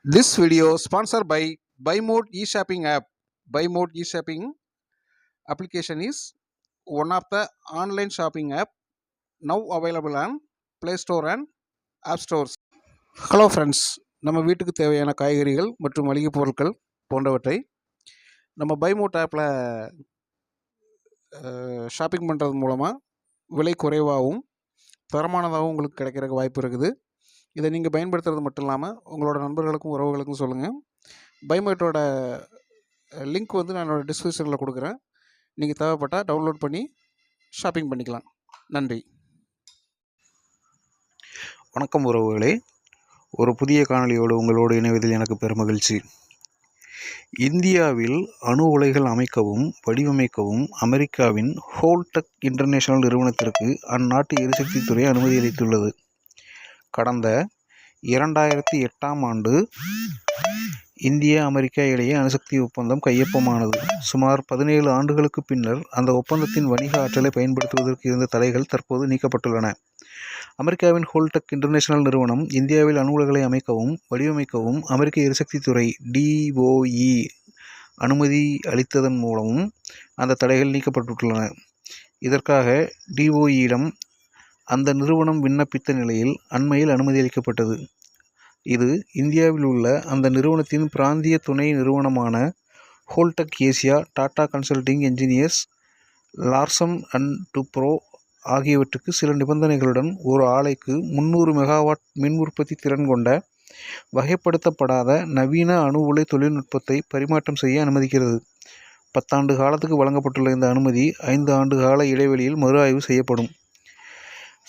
This video sponsored by BuyMode e-shopping app. BuyMode e-shopping application is one of the online shopping app now available on Play Store and App Stores. Hello friends, நம்ம வீட்டுக்கு தேவையான காய்கறிகள் மற்றும் மளிகை பொருட்கள் போன்றவற்றை நம்ம பைமோட் ஆப்பில் ஷாப்பிங் பண்ணுறது மூலமாக விலை குறைவாகவும் தரமானதாகவும் உங்களுக்கு கிடைக்கிறதுக்கு வாய்ப்பு இருக்குது. இதை நீங்கள் பயன்படுத்துறது மட்டும் இல்லாமல் உங்களோட நண்பர்களுக்கும் உறவுகளுக்கும் சொல்லுங்கள். பைமோட்டோட லிங்க் வந்து நான் என்னோடய டிஸ்கிரிப்ஷனில் கொடுக்குறேன். நீங்கள் தேவைப்பட்டால் டவுன்லோட் பண்ணி ஷாப்பிங் பண்ணிக்கலாம். நன்றி. வணக்கம் உறவுகளே, ஒரு புதிய காணொலியோடு உங்களோடு இணைவதில் எனக்கு பெருமகிழ்ச்சி. இந்தியாவில் அணு உலைகள் அமைக்கவும் வடிவமைக்கவும் அமெரிக்காவின் ஹோல்டெக் இன்டர்நேஷனல் நிறுவனத்திற்கு அந்நாட்டு எரிசக்தித்துறை அனுமதி அளித்துள்ளது. கடந்த 2008ஆம் ஆண்டு இந்தியா அமெரிக்கா இடையே அணுசக்தி ஒப்பந்தம் கையொப்பமானது. சுமார் 17 ஆண்டுகளுக்கு பின்னர் அந்த ஒப்பந்தத்தின் வணிக ஆற்றலை பயன்படுத்துவதற்கு இருந்த தடைகள் தற்போது நீக்கப்பட்டுள்ளன. அமெரிக்காவின் ஹோல்டெக் இன்டர்நேஷனல் நிறுவனம் இந்தியாவில் அணு உலைகளை அமைக்கவும் வடிவமைக்கவும் அமெரிக்க எரிசக்தித்துறை DOE அனுமதி அளித்ததன் மூலமும் அந்த தடைகள் நீக்கப்பட்டுள்ளன. இதற்காக DOEயிடம் அந்த நிறுவனம் விண்ணப்பித்த நிலையில் அண்மையில் அனுமதி அளிக்கப்பட்டது. இது இந்தியாவில் உள்ள அந்த நிறுவனத்தின் பிராந்திய துணை நிறுவனமான Holtec Asia, Tata consulting engineers, Larsen and Toubro ஆகியவற்றுக்கு சில நிபந்தனைகளுடன் ஒரு ஆலைக்கு 300 மெகாவாட் மின் உற்பத்தி திறன் கொண்ட வகைப்படுத்தப்படாத நவீன அணு உலை தொழில்நுட்பத்தை பரிமாற்றம் செய்ய அனுமதிக்கிறது. 10 ஆண்டு காலத்துக்கு வழங்கப்பட்டுள்ள இந்த அனுமதி 5 ஆண்டு கால இடைவெளியில் மறு ஆய்வு செய்யப்படும்.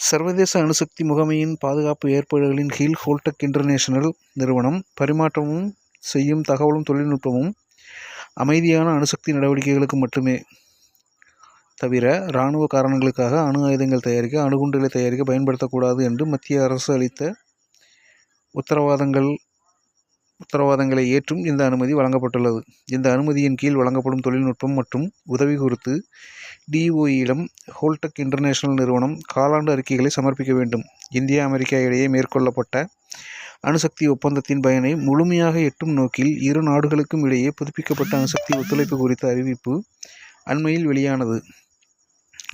சர்வதேச அணுசக்தி முகமையின் பாதுகாப்பு ஏற்பாடுகளின் கீழ் ஹோல்டெக் இன்டர்நேஷனல் நிறுவனம் பரிமாற்றமும் செய்யும் தகவலும் தொழில்நுட்பமும் அமைதியான அணுசக்தி நடவடிக்கைகளுக்கு மட்டுமே தவிர இராணுவ காரணங்களுக்காக அணு ஆயுதங்கள் தயாரிக்க, அணுகுண்டுகளை தயாரிக்க பயன்படுத்தக்கூடாது என்று மத்திய அரசு அளித்த உத்தரவாதங்களை ஏற்றும் இந்த அனுமதி வழங்கப்பட்டுள்ளது. இந்த அனுமதியின் கீழ் வழங்கப்படும் தொழில்நுட்பம் மற்றும் உதவி குறித்து DOEயிடம் ஹோல்டெக் இன்டர்நேஷனல் நிறுவனம் காலாண்டு அறிக்கைகளை சமர்ப்பிக்க வேண்டும். இந்தியா அமெரிக்கா இடையே மேற்கொள்ளப்பட்ட அணுசக்தி ஒப்பந்தத்தின் பயனை முழுமையாக எட்டும் நோக்கில் இரு நாடுகளுக்கும் இடையே புதுப்பிக்கப்பட்ட அணுசக்தி ஒத்துழைப்பு குறித்த அறிவிப்பு அண்மையில் வெளியானது.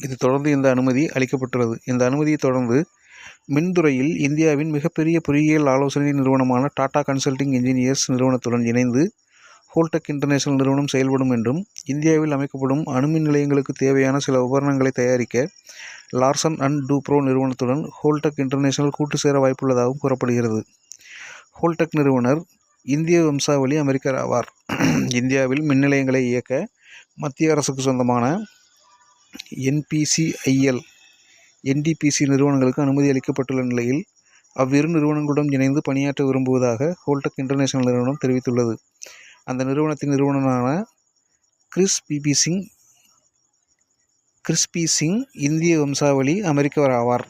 இது தொடர்ந்து இந்த அனுமதி அளிக்கப்பட்டுள்ளது. இந்த அனுமதியை தொடர்ந்து மின்துறையில் இந்தியாவின் மிகப்பெரிய பொறியியல் ஆலோசனை நிறுவனமான டாடா கன்சல்டிங் என்ஜினியர்ஸ் நிறுவனத்துடன் இணைந்து ஹோல்டெக் இன்டர்நேஷனல் நிறுவனம் செயல்படும் என்றும், இந்தியாவில் அமைக்கப்படும் அணுமின் நிலையங்களுக்கு தேவையான சில உபகரணங்களை தயாரிக்க லார்சன் அண்ட் டூப்ரோ நிறுவனத்துடன் ஹோல்டெக் இன்டர்நேஷனல் கூட்டு சேர வாய்ப்புள்ளதாகவும் கூறப்படுகிறது. ஹோல்டெக் நிறுவனர் இந்திய வம்சாவளி அமெரிக்கர் ஆவார். இந்தியாவில் மின் நிலையங்களை இயக்க மத்திய அரசுக்கு சொந்தமான NPCIL, NTPC நிறுவனங்களுக்கு அனுமதி அளிக்கப்பட்டுள்ள நிலையில் அவ்விரு நிறுவனங்களுடன் இணைந்து பணியாற்ற விரும்புவதாக ஹோல்டெக் இன்டர்நேஷனல் நிறுவனம் தெரிவித்துள்ளது. அந்த நிறுவனத்தின் நிறுவனரான கிறிஸ்பி சிங் இந்திய வம்சாவளி அமெரிக்கர் ஆவார்.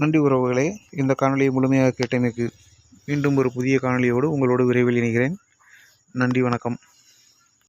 நன்றி உறவுகளே, இந்த காணொலியை முழுமையாக கேட்டமைக்கு. மீண்டும் ஒரு புதிய காணொலியோடு உங்களோடு விரைவில் இணைகிறேன். நன்றி, வணக்கம்.